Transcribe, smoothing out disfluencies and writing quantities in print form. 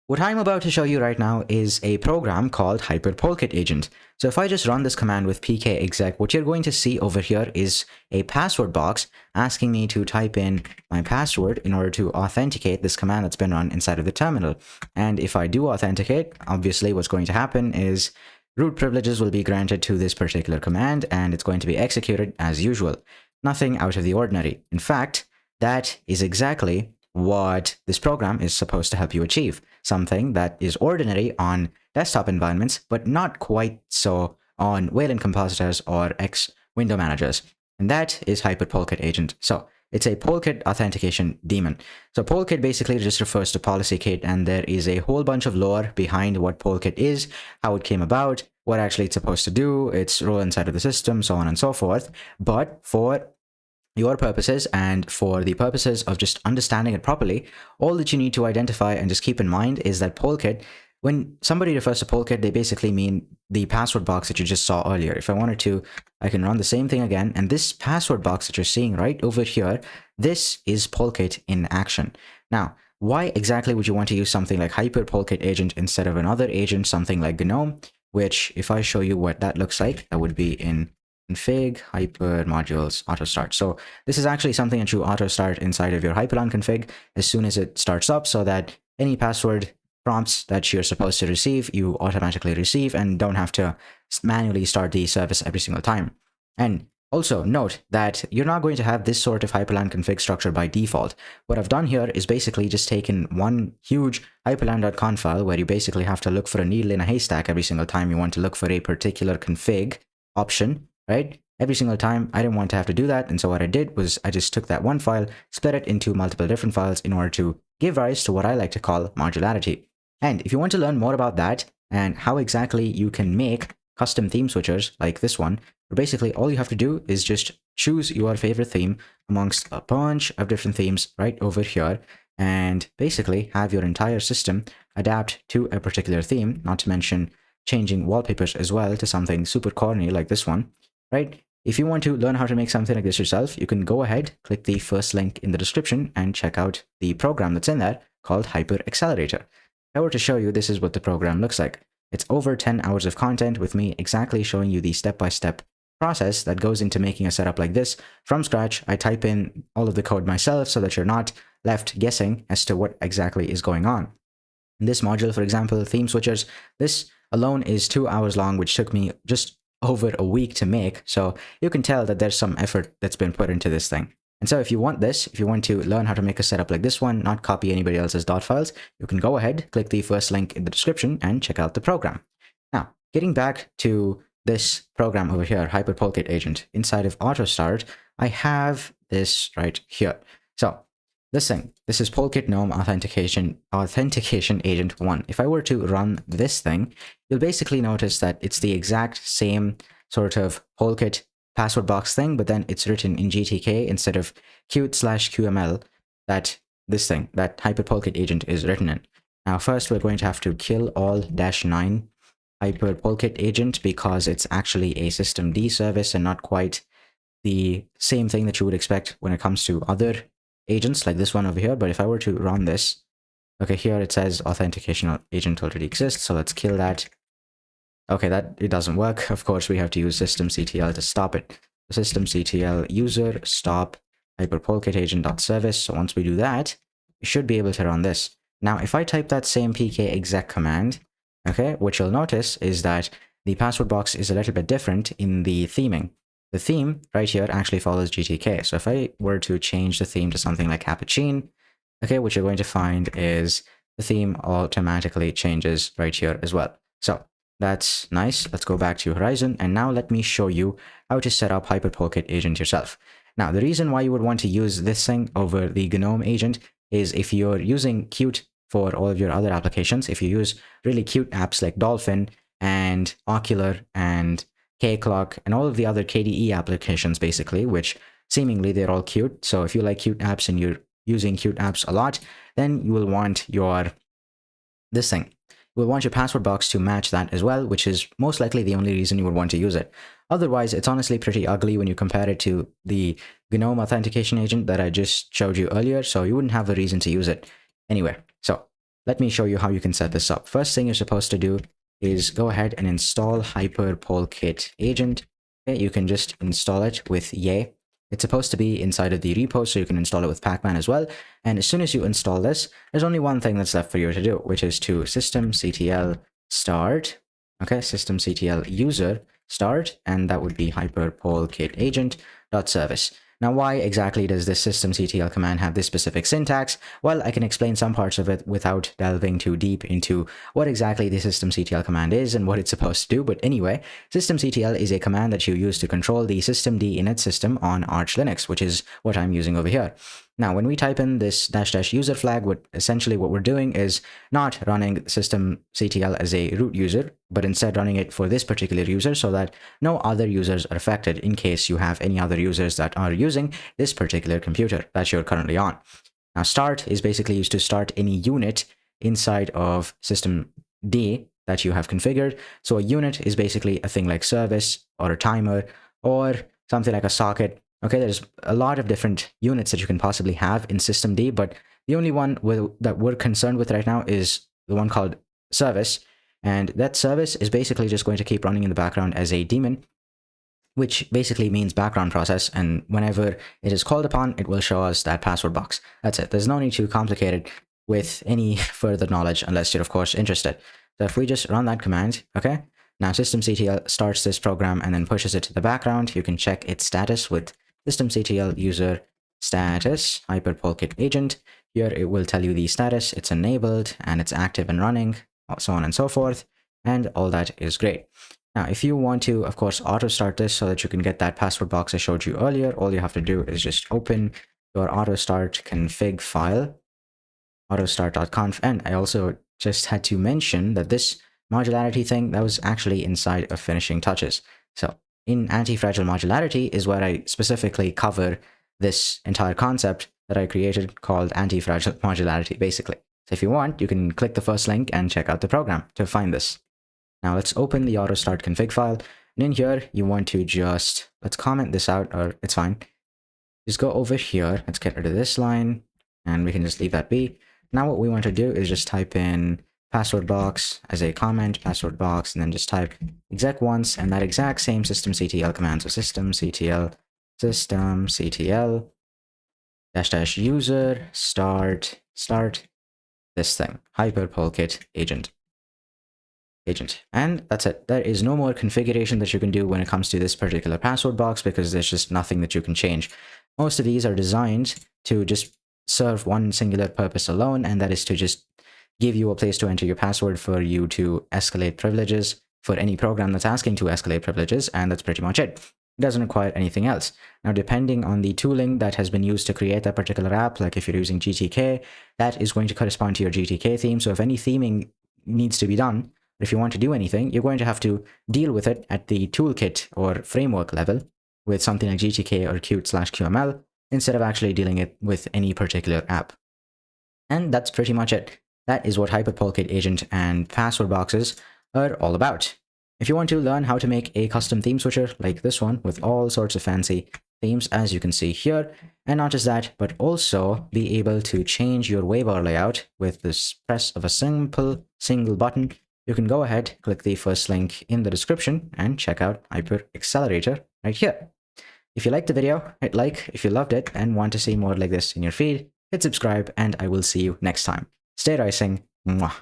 What I'm about to show you right now is a program called hyprpolkitagent. So if I just run this command with pkexec, what you're going to see over here is a password box asking me to type in my password in order to authenticate this command that's been run inside of the terminal. And if I do authenticate, obviously what's going to happen is root privileges will be granted to this particular command and it's going to be executed as usual. Nothing out of the ordinary. In fact, that is exactly what this program is supposed to help you achieve. Something that is ordinary on desktop environments, but not quite so on Wayland compositors or X window managers. And that is hyprpolkitagent. So it's a polkit authentication daemon. So polkit basically just refers to policy kit, and there is a whole bunch of lore behind what polkit is, how it came about, what actually it's supposed to do, its role inside of the system, so on and so forth. But for your purposes and for the purposes of just understanding it properly, all that you need to identify and just keep in mind is that polkit, when somebody refers to polkit, they basically mean the password box that you just saw earlier. If I wanted to, I can run the same thing again, and this password box that you're seeing right over here, this is polkit in action. Now, why exactly would you want to use something like hyprpolkitagent instead of another agent, something like GNOME, which if I show you what that looks like, that would be in config hyper modules autostart. So this is actually something that you autostart inside of your hyprland config as soon as it starts up, so that any password prompts that you're supposed to receive, you automatically receive and don't have to manually start the service every single time. And also note that you're not going to have this sort of hyprland config structure by default. What I've done here is basically just taken one huge hyprland.conf file where you basically have to look for a needle in a haystack every single time you want to look for a particular config option, right? Every single time. I didn't want to have to do that. And so what I did was I just took that one file, split it into multiple different files in order to give rise to what I like to call modularity. And if you want to learn more about that and how exactly you can make custom theme switchers like this one, basically all you have to do is just choose your favorite theme amongst a bunch of different themes right over here, and basically have your entire system adapt to a particular theme, not to mention changing wallpapers as well to something super corny like this one, right? If you want to learn how to make something like this yourself, you can go ahead, click the first link in the description and check out the program that's in there called Hyper Accelerator. If I were to show you, this is what the program looks like. It's over 10 hours of content with me exactly showing you the step-by-step process that goes into making a setup like this from scratch. I type in all of the code myself so that you're not left guessing as to what exactly is going on. In this module, for example, theme switchers, this alone is 2 hours long, which took me just over a week to make. So you can tell that there's some effort that's been put into this thing. And so if you want this, if you want to learn how to make a setup like this one, not copy anybody else's dot files, you can go ahead, click the first link in the description and check out the program. Now, getting back to this program over here, hyprpolkitagent, inside of autostart, I have this right here. So this is polkit gnome authentication agent 1. If I were to run this thing, you'll basically notice that it's the exact same sort of polkit password box thing, but then it's written in GTK instead of Qt/QML that this thing, that hyprpolkitagent is written in. Now, first we're going to have to kill all -9 hyprpolkitagent because it's actually a systemd service and not quite the same thing that you would expect when it comes to other agents like this one over here. But if I were to run this, okay, here it says authentication agent already exists, so let's kill that. Okay, that it doesn't work. Of course, we have to use systemctl to stop it. Systemctl user stop hyprpolkitagent.service. So once we do that, we should be able to run this. Now, if I type that same pkexec command, okay, what you'll notice is that the password box is a little bit different in the theming. The theme right here actually follows GTK. So if I were to change the theme to something like Cappuccino, okay, what you're going to find is the theme automatically changes right here as well. So that's nice. Let's go back to Horizon. And now let me show you how to set up hyprpolkitagent yourself. Now, the reason why you would want to use this thing over the GNOME agent is if you're using Qt for all of your other applications, if you use really cute apps like Dolphin and Ocular and Kclock and all of the other KDE applications, basically, which seemingly they're all cute. So if you like cute apps and you're using cute apps a lot, then you will want this thing. You will want your password box to match that as well, which is most likely the only reason you would want to use it. Otherwise, it's honestly pretty ugly when you compare it to the GNOME authentication agent that I just showed you earlier, so you wouldn't have a reason to use it anywhere. So let me show you how you can set this up. First thing you're supposed to do is go ahead and install hyprpolkitagent. Okay, you can just install it with yay. It's supposed to be inside of the repo, so you can install it with pacman as well. And as soon as you install this, there's only one thing that's left for you to do, which is to systemctl start, okay, systemctl user start, and that would be hyprpolkitagent.service. Now, why exactly does this systemctl command have this specific syntax? Well, I can explain some parts of it without delving too deep into what exactly the systemctl command is and what it's supposed to do. But anyway, systemctl is a command that you use to control the systemd init system on Arch Linux, which is what I'm using over here. Now, when we type in this -- user flag, essentially what we're doing is not running systemctl as a root user, but instead running it for this particular user so that no other users are affected in case you have any other users that are using this particular computer that you're currently on. Now, start is basically used to start any unit inside of systemd that you have configured. So a unit is basically a thing like service or a timer or something like a socket. Okay, there's a lot of different units that you can possibly have in systemd, but the only one that we're concerned with right now is the one called service. And that service is basically just going to keep running in the background as a daemon, which basically means background process. And whenever it is called upon, it will show us that password box. That's it. There's no need to complicate it with any further knowledge unless you're, of course, interested. So if we just run that command, okay, now systemctl starts this program and then pushes it to the background. You can check its status with systemctl user status hyprpolkitagent. Here it will tell you the status, it's enabled and it's active and running, so on and so forth, and all that is great. Now, if you want to, of course, auto start this so that you can get that password box I showed you earlier, all you have to do is just open your autostart config file, autostart.conf, and I also just had to mention that this modularity thing, that was actually inside of finishing touches. So in anti-fragile modularity is where I specifically cover this entire concept that I created called anti-fragile modularity, basically. So if you want, you can click the first link and check out the program to find this. Now let's open the autostart config file. And in here, you want to just, let's comment this out, or it's fine. Just go over here. Let's get rid of this line and we can just leave that be. Now what we want to do is just type in password box as a comment, password box, and then just type exec-once and that exact same systemctl command. So systemctl -- user start this thing, hyprpolkitagent. And that's it. There is no more configuration that you can do when it comes to this particular password box because there's just nothing that you can change. Most of these are designed to just serve one singular purpose alone, and that is to just give you a place to enter your password for you to escalate privileges for any program that's asking to escalate privileges, and that's pretty much it. It doesn't require anything else. Now, depending on the tooling that has been used to create that particular app, like if you're using GTK, that is going to correspond to your GTK theme. So if any theming needs to be done, if you want to do anything, you're going to have to deal with it at the toolkit or framework level with something like GTK or Qt/QML instead of actually dealing it with any particular app. And that's pretty much it. That is what hyprpolkitagent and password boxes are all about. If you want to learn how to make a custom theme switcher like this one with all sorts of fancy themes, as you can see here, and not just that, but also be able to change your waybar layout with this press of a simple single button, you can go ahead, click the first link in the description and check out Hyper-Accelerator right here. If you liked the video, hit like. If you loved it and want to see more like this in your feed, hit subscribe, and I will see you next time. Stay rising. Mwah.